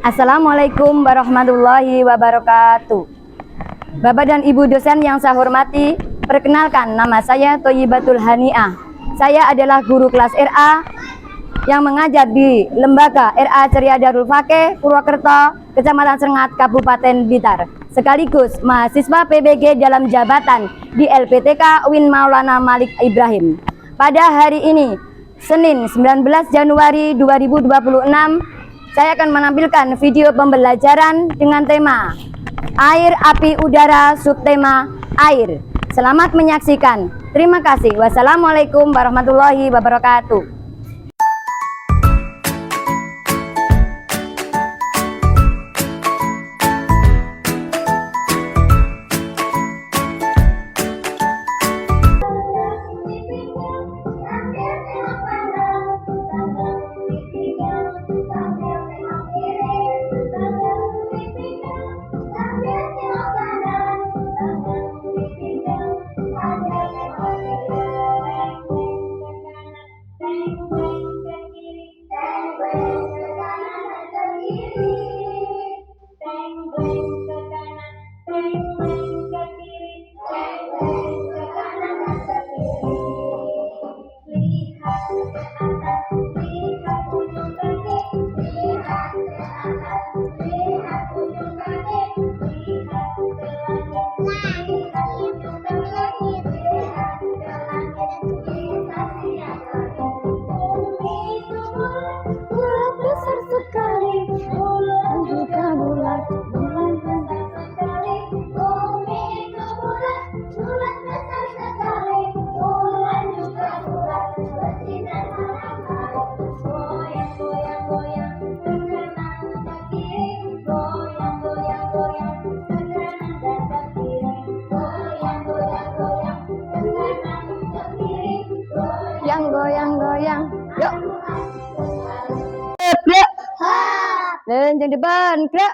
Assalamualaikum warahmatullahi wabarakatuh. Bapak dan Ibu dosen yang saya hormati, perkenalkan nama saya Thoyibatul Haniah. Saya adalah guru kelas RA yang mengajar di Lembaga RA Ceria Darul Fakih, Purwokerto, Kecamatan Sengat, Kabupaten Blitar. Sekaligus mahasiswa PBG dalam jabatan di LPTK UIN Maulana Malik Ibrahim. Pada hari ini, Senin 19 Januari 2026, saya akan menampilkan video pembelajaran dengan tema Air, Api, Udara, subtema Air. Selamat menyaksikan. Terima kasih. Wassalamualaikum warahmatullahi wabarakatuh. Yang goyang-goyang, yuk. Gerak. Lenceng depan, gerak.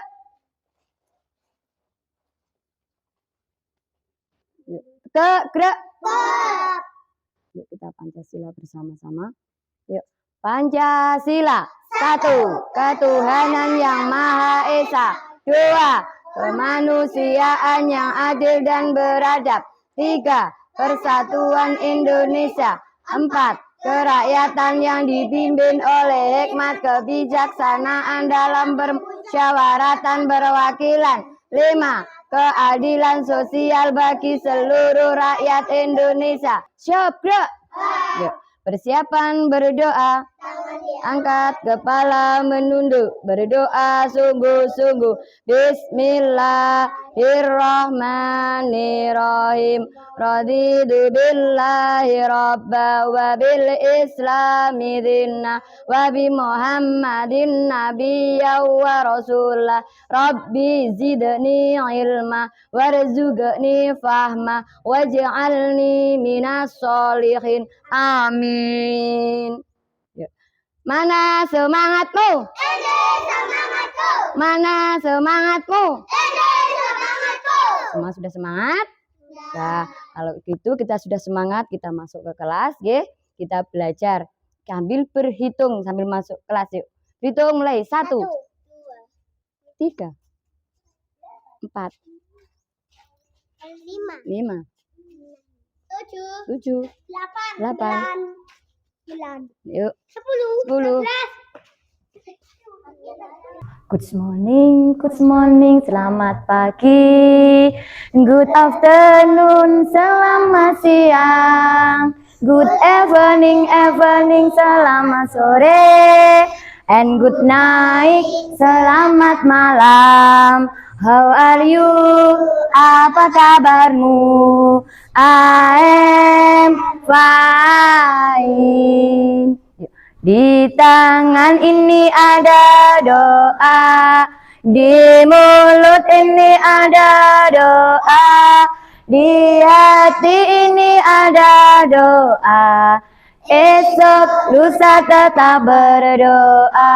Yuk, gerak. Yuk kita Pancasila bersama-sama. Yuk, Pancasila. 1. Ketuhanan yang Maha Esa. 2. Kemanusiaan yang adil dan beradab. 3. Persatuan Indonesia. 4. Kerakyatan yang dipimpin oleh hikmat kebijaksanaan dalam bermusyawaratan berwakilan. 5. Keadilan sosial bagi seluruh rakyat Indonesia. Siap, gerak. Yuk, persiapan berdoa. Angkat kepala menunduk, berdoa sungguh-sungguh. Bismillahirrahmanirrahim. Raditu billahi rabba wa bil islami dinna wa bi muhammadin nabiyya wa rasulah. Rabbi zidni ilma warzuqni fahma waj'alni minas sholihin. Amin. Mana semangatmu? Ini semangatku. Mana semangatmu? Ini semangatku. Semua sudah semangat? Nah, kalau gitu kita sudah semangat, kita masuk ke kelas, ya. Kita belajar sambil berhitung sambil masuk kelas, yuk. Hitung mulai 1, 2, 3, 4, 5, 7, 8, 9, yuk. 10. Good morning, selamat pagi. Good afternoon, selamat siang. Good evening, selamat sore. And good night, selamat malam. How are you? Apa kabarmu? I am fine. Di tangan ini ada doa, di mulut ini ada doa, di hati ini ada doa. Esok lusa tetap berdoa.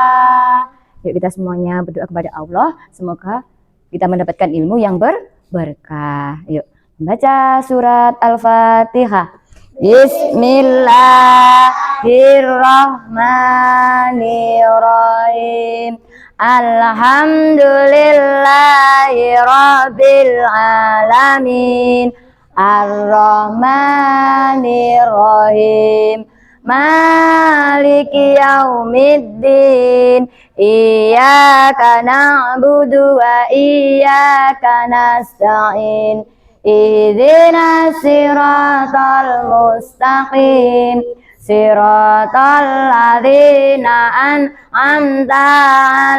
Yuk kita semuanya berdoa kepada Allah. Semoga kita mendapatkan ilmu yang berkah. Yuk membaca surat Al-Fatihah. Bismillahirrahmanirrahim. Alhamdulillahi Rabbil Alamin. Ar-Rahmanir-Rahim. Maliki yaumiddin. Iyyaka na'budu wa iyyaka nasta'in. Ihdinas siratal mustaqim. Siratal ladzina an'amta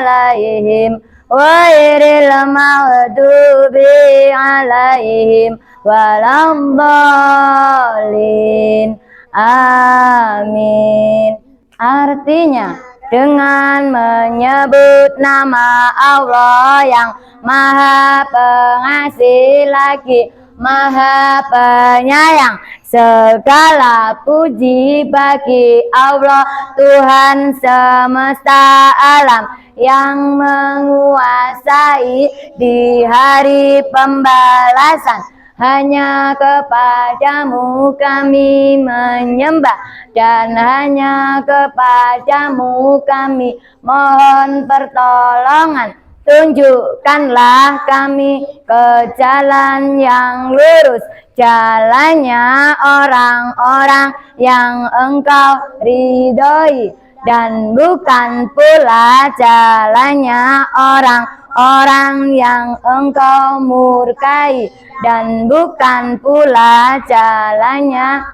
'alaihim ghairil maghdubi 'alaihim waladhdallin. Amin. Artinya, dengan menyebut nama Allah yang Maha Pengasih lagi Maha Penyayang, segala puji bagi Allah Tuhan semesta alam yang menguasai di hari pembalasan. Hanya kepadamu kami menyembah dan hanya kepadamu kami mohon pertolongan. Tunjukkanlah kami ke jalan yang lurus, jalannya orang-orang yang Engkau ridhoi, dan bukan pula jalannya orang-orang yang Engkau murkai, dan bukan pula jalannya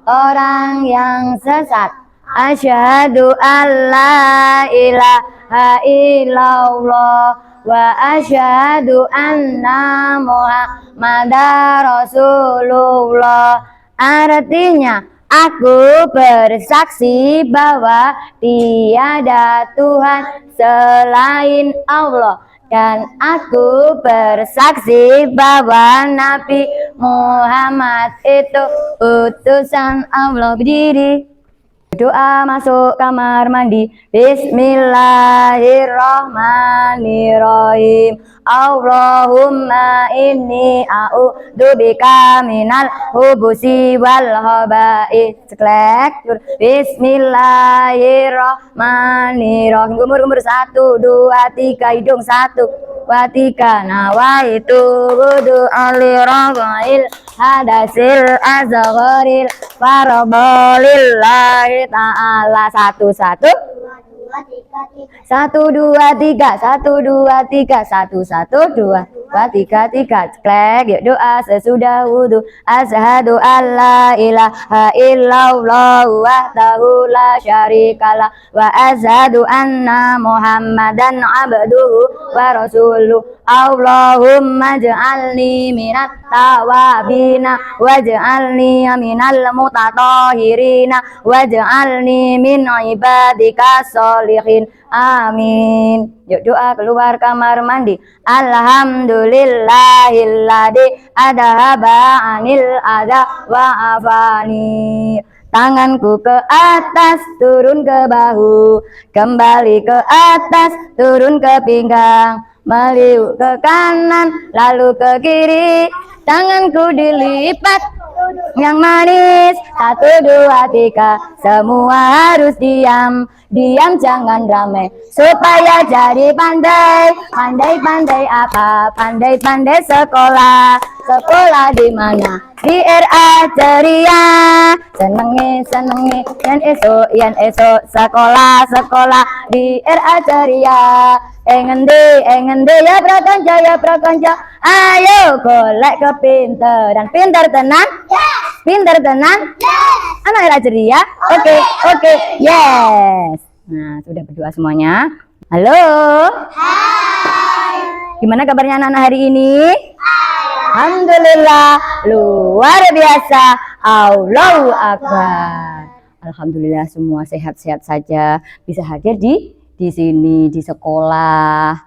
orang yang sesat. Asyhadu an la ilaha illallah wa asyhadu anna Muhammadar Rasulullah. Artinya, aku bersaksi bahwa tiada Tuhan selain Allah, dan aku bersaksi bahwa Nabi Muhammad itu utusan Allah. Berdiri, doa masuk kamar mandi. Bismillahirrahmanirrahim. Allahumma inni a'udzubika minal hubusi wal khaba'ith. Ceklek. Bismillahirrahmanirrahim. Gumur-gumur 1, 2, 3. Hidung 1, 2, 3. Nawaitu wudu aliraghail hadasil azgharil farabalillahi ta'ala. 1, 1. 1, 2, 3. 1, 2, 3. 1, 1, 2, 3, 3. Ceklek. Yuk doa sesudah wudu. Asyhadu an la ilaha illallah wahdahu la syarikalah wa asyhadu anna Muhammadan abduhu wa rasuluh. Allahumma ij'alni minat tawabina waj'alni minal mutatahhirina waj'alni min ibadika sholihin. Amin. Yuk doa keluar kamar mandi. Alhamdulillahilladzi adhaba 'anil adha wa afani. Tanganku ke atas, turun ke bahu, kembali ke atas, turun ke pinggang, meliuk ke kanan, lalu ke kiri. Tanganku dilipat yang manis. 1, 2, 3. Semua harus diam. Diam, jangan ramai, supaya jadi pandai. Pandai-pandai apa? Pandai-pandai sekolah. Sekolah di mana? Di RA Ceria. Senengi yan esok sekolah di RA Ceria. Engendi ya prakonco. Ayo golek kepinteran. Pinter tenan? Pinter tenan? Anak RA Ceria? Oke, yes. Nah, sudah berdoa semuanya. Halo. Hai. Gimana kabarnya anak-anak hari ini? Alhamdulillah, luar biasa. Allahu Akbar. Alhamdulillah semua sehat-sehat saja, bisa hadir di sini di sekolah.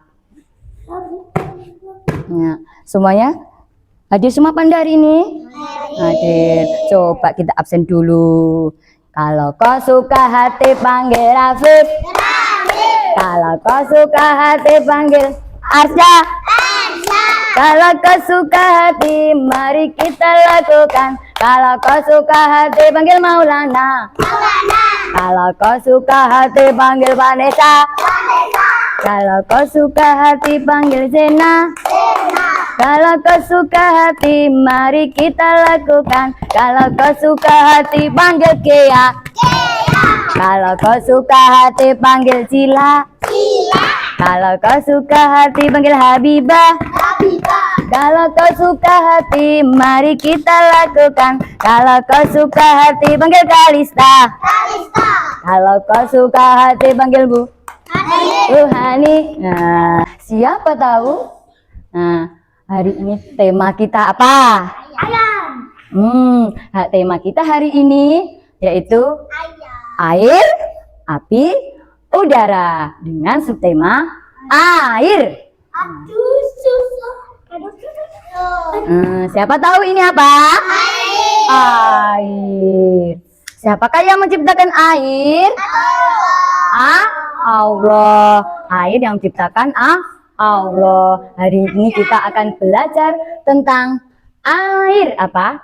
Ya, semuanya hadir semua pada hari ini? Hadir. Coba kita absen dulu. Kalau kau suka hati panggil Rafiq. Kalau kau suka hati panggil Arsya. Kalau kau suka hati mari kita lakukan. Kalau kau suka hati panggil Maulana. Kalau kau suka hati panggil Vanessa. Kalau kau suka hati panggil Zena. Zena. Kalau kau suka hati mari kita lakukan. Kalau kau suka hati panggil Kea. Kea. Kalau kau suka hati panggil Cila. Sila. Kalau kau suka hati panggil Habibah. Habibah. Kalau kau suka hati mari kita lakukan. Kalau kau suka hati panggil Kalista. Kalista. Kalau kau suka hati panggil Bu Hani. Hani. Nah, siapa tahu? Nah, hari ini tema kita apa? Ayam. Tema kita hari ini yaitu Ayam. air, api, udara dengan subtema air. Aduh, susah. Aduh, susah. Siapa tahu ini apa? Air. Air. Siapakah yang menciptakan air? Allah. Air yang menciptakan Allah. Hari ini kita akan belajar tentang air. Apa?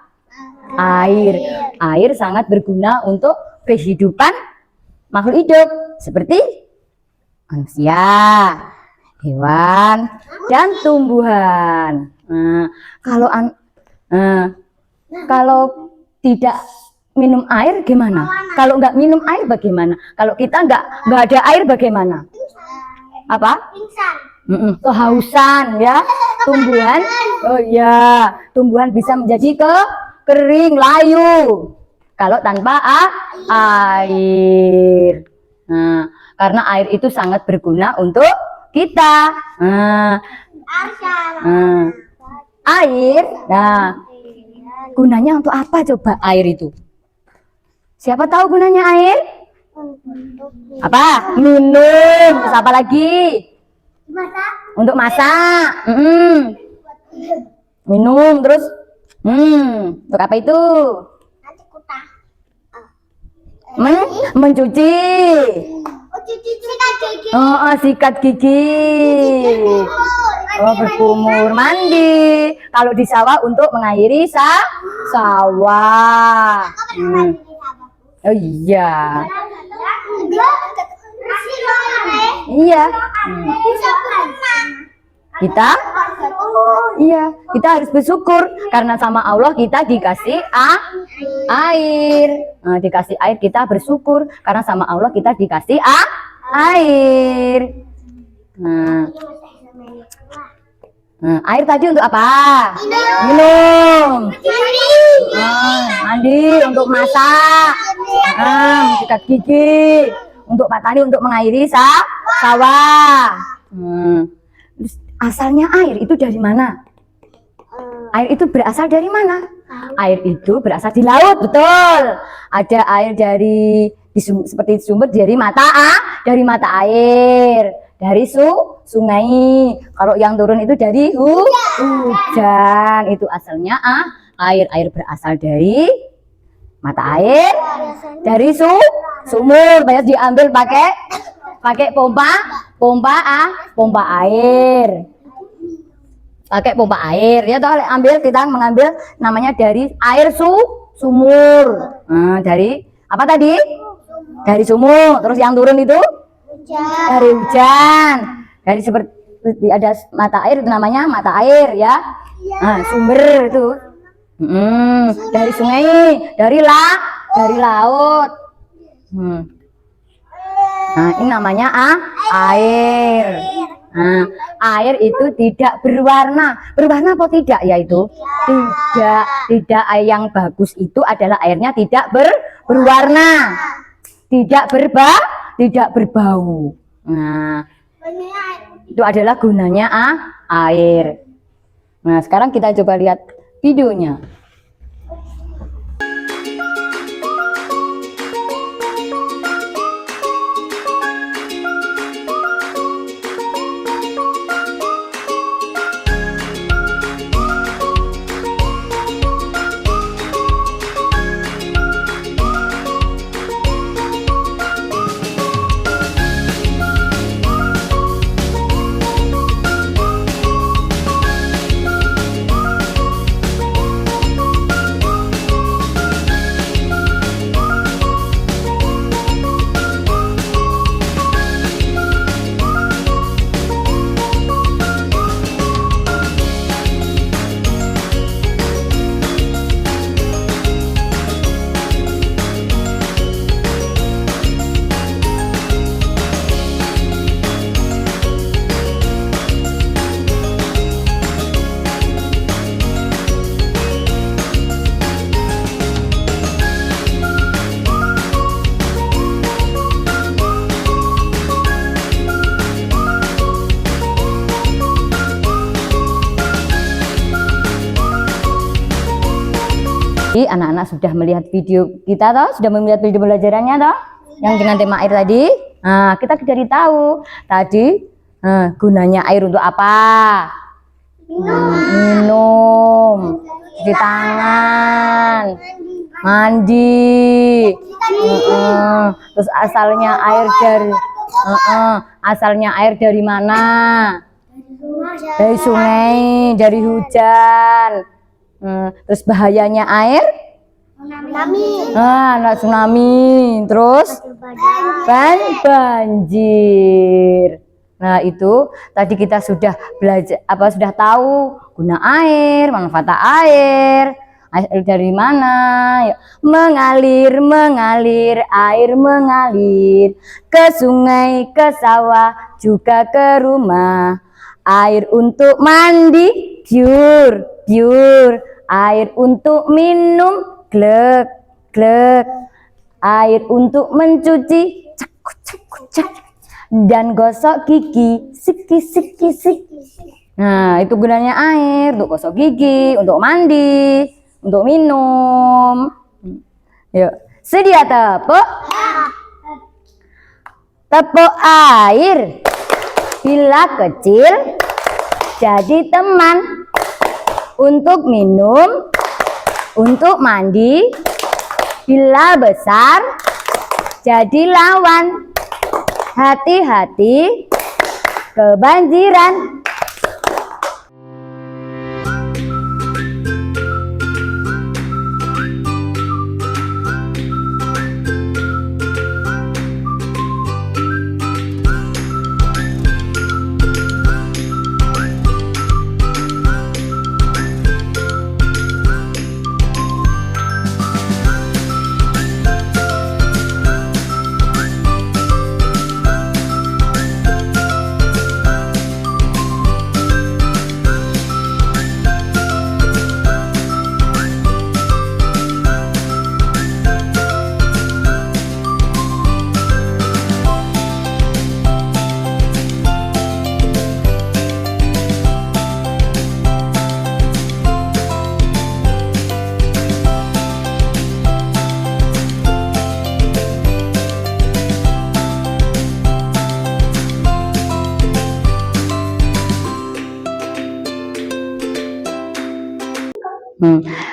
Air. Air sangat berguna untuk kehidupan makhluk hidup seperti manusia, hewan, dan tumbuhan. Kalau tidak minum air gimana? Kalau nggak minum air bagaimana? Kalau kita nggak ada air bagaimana? Apa? Pingsan. Kehausan ya. Tumbuhan, oh ya, tumbuhan bisa menjadi kering, layu. Kalau tanpa air. Nah, karena air itu sangat berguna untuk kita. Air, nah, gunanya untuk apa coba air itu? Siapa tahu gunanya air? Apa? Minum. Terus apa lagi? Masak. Untuk masak. Minum terus. Untuk apa itu? Nanti kutah. Mencuci. Oh, cuci sikat gigi. Sikat gigi. Berkumur, mandi. Kalau di sawah untuk mengairi sawah. Oh iya. Iya. Kita harus bersyukur karena sama Allah kita dikasih air. Dikasih air kita bersyukur karena sama Allah kita dikasih air. Air tadi untuk apa? Minum. Mandi, untuk masak. Sikat gigi. Untuk petani, untuk mengairi sawah. Asalnya air itu dari mana? Air itu berasal dari mana? Air itu berasal di laut, betul. Ada air seperti sumber dari mata air, dari sungai. Kalau yang turun itu dari hujan. Itu asalnya air. Air berasal dari mata air, dari sumur. Banyak diambil pakai pompa air. Pakai pompa air ya toh, kita mengambil namanya dari air sumur. Dari apa tadi? Dari sumur. Terus yang turun itu dari hujan. Dari seperti ada mata air itu namanya mata air ya. Sumber itu. Dari sungai, dari laut. Ini namanya air. Air itu tidak berwarna. Berwarna apa tidak? Yaitu tidak. Air yang bagus itu adalah airnya tidak berwarna, tidak berbau. Itu adalah gunanya air. Sekarang kita coba lihat videonya. Anak-anak sudah melihat video kita toh, sudah melihat video pembelajarannya toh, yang dengan tema air tadi. Nah, kita jadi tahu tadi gunanya air untuk apa? Minum, cuci tangan, mandi. Terus asalnya air dari mana? Dari sungai, dari hujan. Terus bahayanya air? Tsunami. Terus banjir. Nah, itu tadi kita sudah belajar sudah tahu guna air, manfaat air. Air dari mana? Mengalir, air mengalir ke sungai, ke sawah, juga ke rumah. Air untuk mandi, pure. Air untuk minum, glek. Air untuk mencuci, cek. Dan gosok gigi, siki. Nah, itu gunanya air untuk gosok gigi, untuk mandi, untuk minum. Yuk, sedia tepuk. Tepuk air. Bila kecil jadi teman untuk minum, untuk mandi. Bila besar jadi lawan. Hati-hati kebanjiran.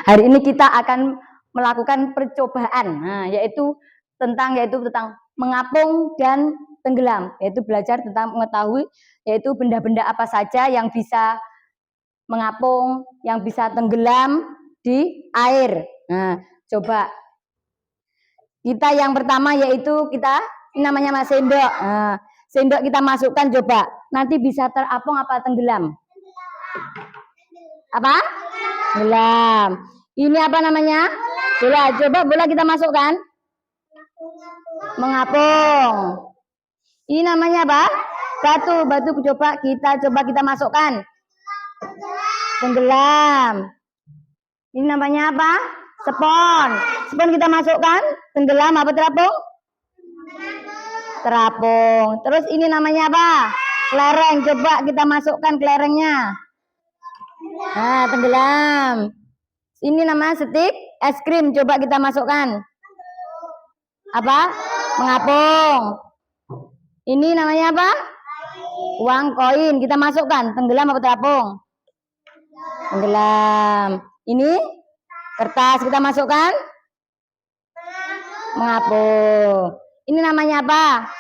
Hari ini kita akan melakukan percobaan, yaitu tentang mengapung dan tenggelam, yaitu belajar tentang mengetahui yaitu benda-benda apa saja yang bisa mengapung, yang bisa tenggelam di air. Nah, coba kita yang pertama yaitu ini namanya sendok. Sendok kita masukkan, coba nanti bisa terapung apa tenggelam? Apa? Tenggelam. Ini apa namanya? Bola. Coba bola kita masukkan. Mengapung. Ini namanya apa? Batu. Coba kita masukkan. Tenggelam. Ini namanya apa? Spon. Spon kita masukkan. Tenggelam apa terapung? Terapung. Terus ini namanya apa? Kelereng. Coba kita masukkan kelerengnya. Nah, tenggelam. Ini namanya stik es krim. Coba kita masukkan. Apa? Mengapung. Ini namanya apa? Uang koin. Kita masukkan. Tenggelam apa terapung? Tenggelam. Ini kertas. Kita masukkan. Mengapung. Ini namanya apa?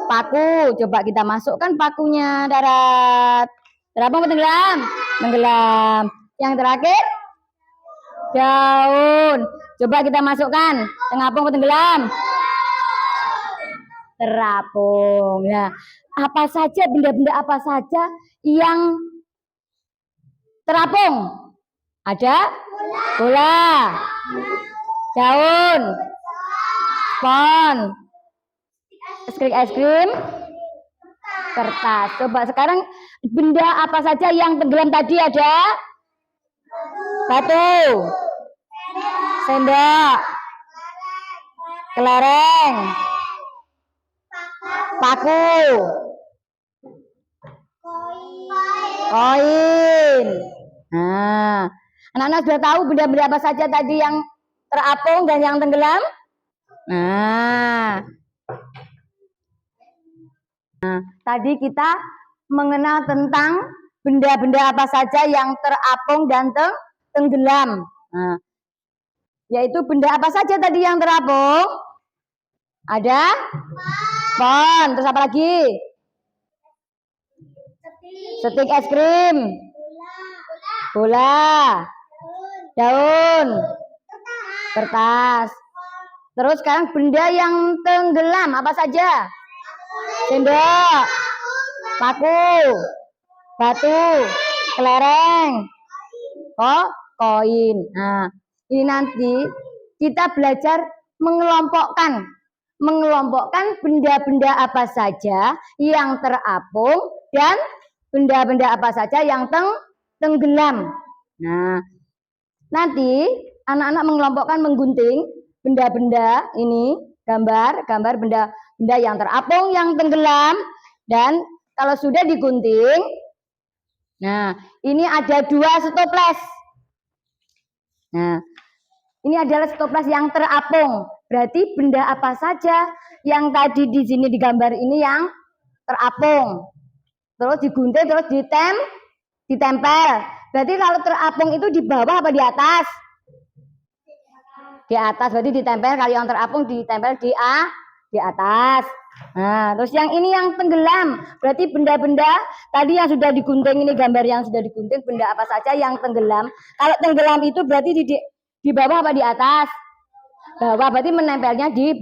Paku. Coba kita masukkan pakunya. Darat. Terapung apa tenggelam? Tenggelam. Yang terakhir? Daun. Coba kita masukkan. Terapung atau tenggelam? Terapung. Nah, apa saja benda-benda apa saja yang terapung? Ada bola, daun, spon, es krim, kertas. Coba sekarang benda apa saja yang tenggelam tadi? Ada batu, sendok, kelereng, paku, koin. Nah, anak-anak sudah tahu benda-benda apa saja tadi yang terapung dan yang tenggelam? Nah, tadi kita mengenal tentang benda-benda apa saja yang terapung dan tenggelam. Nah, yaitu benda apa saja tadi yang terapung? Ada spon, terus apa lagi? Stik es krim, bola, daun, kertas. Terus sekarang benda yang tenggelam apa saja? Sendok, paku, batu, kelereng, koin. Nah, ini nanti kita belajar mengelompokkan benda-benda apa saja yang terapung dan benda-benda apa saja yang tenggelam. Nah, nanti anak-anak mengelompokkan, menggunting benda-benda ini, gambar benda yang terapung, yang tenggelam, dan kalau sudah digunting, nah ini ada 2 stoples. Nah, ini adalah stoples yang terapung. Berarti benda apa saja yang tadi di sini digambar ini yang terapung. Terus digunting, terus ditempel. Berarti kalau terapung itu di bawah apa di atas? Di atas, berarti ditempel. Kalau yang terapung ditempel di atas. Nah, terus yang ini yang tenggelam. Berarti benda-benda tadi yang sudah digunting, ini gambar yang sudah digunting, benda apa saja yang tenggelam. Kalau tenggelam itu berarti di bawah apa di atas? Bawah, berarti menempelnya di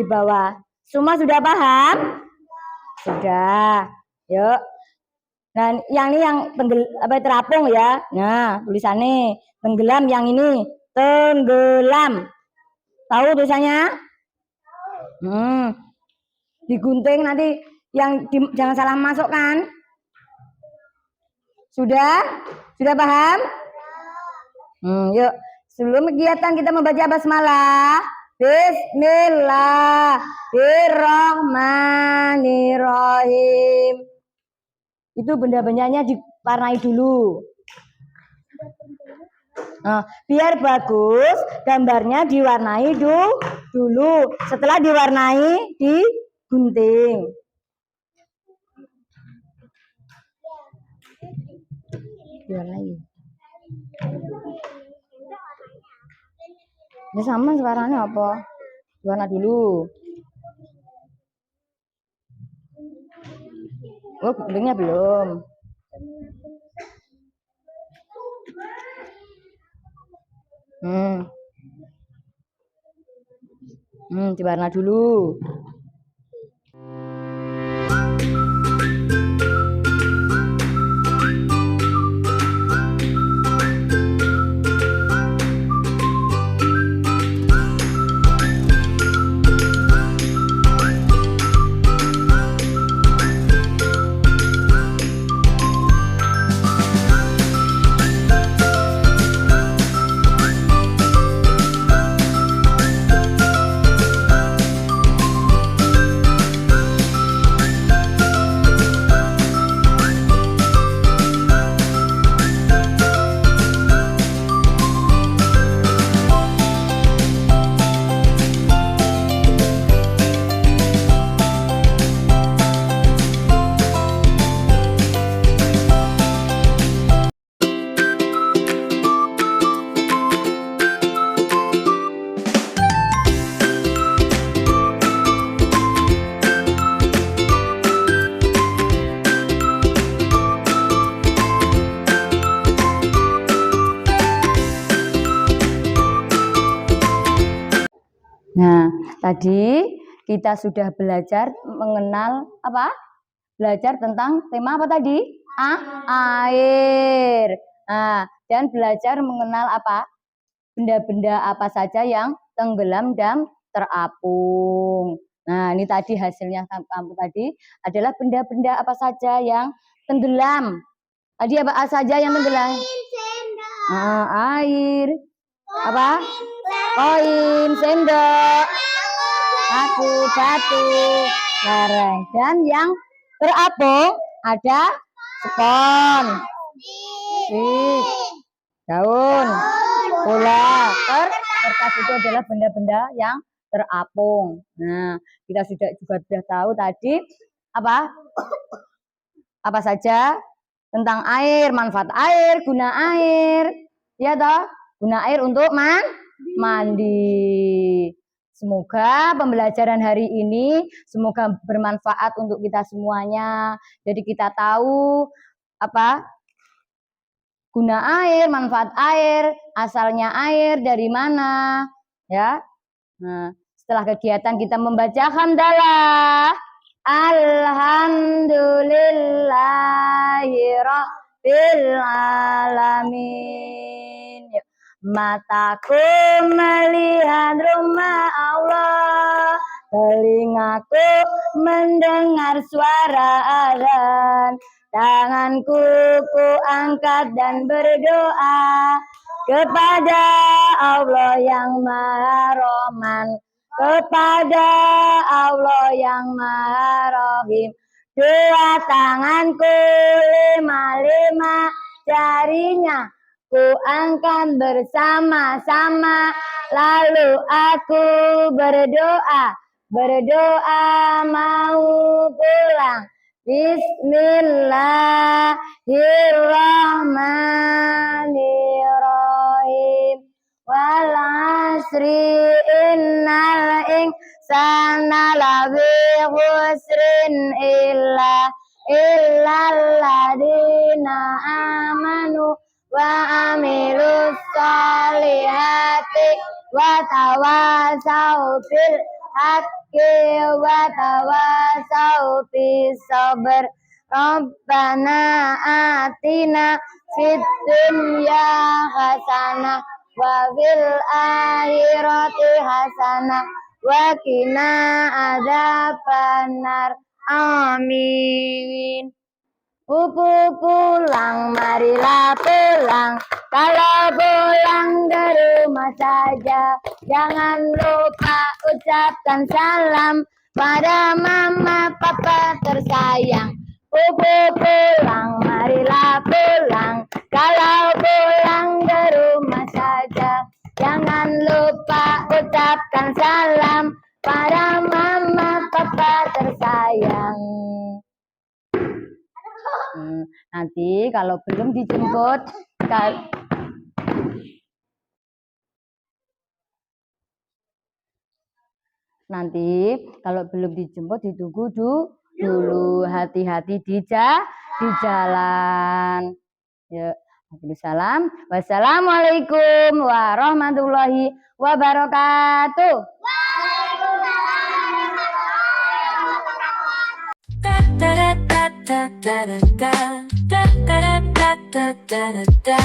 bawah. Semua sudah paham? Sudah. Yuk. Nah, yang ini yang terapung ya. Nah, tulisannya tenggelam, yang ini tenggelam. Tahu tulisannya? Digunting nanti yang jangan salah masukkan. Sudah? Sudah paham? Yuk. Sebelum kegiatan kita membaca basmalah. Bismillahirrahmanirrahim. Itu benda-bendanya diwarnai dulu. Nah, biar bagus, gambarnya diwarnai dulu. Setelah diwarnai, digunting. Diwarnai. Ya sama warnanya apa? Warna dulu. Oh, guntingnya belum. Diwarna dulu. Nah, tadi kita sudah belajar mengenal apa? Belajar tentang tema apa tadi? Air. Nah, dan belajar mengenal apa? Benda-benda apa saja yang tenggelam dan terapung. Nah, ini tadi hasilnya kamu tadi adalah benda-benda apa saja yang tenggelam. Tadi apa saja yang tenggelam? Air. Apa? Koin, sendok, paku, batu, kelereng. Dan yang terapung ada spon, stik, daun, bola, Kertas itu adalah benda-benda yang terapung. Nah, kita sudah tahu tadi apa saja tentang air, manfaat air, guna air. Ya toh? Guna air untuk mandi. Semoga pembelajaran hari ini semoga bermanfaat untuk kita semuanya. Jadi kita tahu guna air, manfaat air, asalnya air dari mana, ya. Nah, setelah kegiatan kita membaca hamdalah, alhamdulillahirabbil alamin. Mataku melihat rumah Allah, telingaku mendengar suara azan, tanganku ku angkat dan berdoa kepada Allah yang Maha Rahman, kepada Allah yang Maha Rahim. Dua tanganku lima jarinya ku angkat bersama-sama, lalu aku berdoa mau pulang. Bismillahirrahmanirrahim. Wal asri innal insana lafi khusrin illal ladzina amanu wa amilus solihati wa tawasau bil haqqi wa tawasau bis sabr. Rabbana atina fid dunya hasanah wa fil akhirati hasanah wa qina adzabannar. Amin. Pulang, marilah pulang. Kalau pulang ke rumah saja, jangan lupa ucapkan salam pada mama papa tersayang. Pulang, marilah pulang. Kalau pulang ke rumah saja, jangan lupa ucapkan salam pada mama papa tersayang. Nanti kalau belum dijemput ditunggu dulu, hati-hati di jalan. Ya, salam. Wassalamualaikum warahmatullahi wabarakatuh. Da da da da da da da da da da da da da.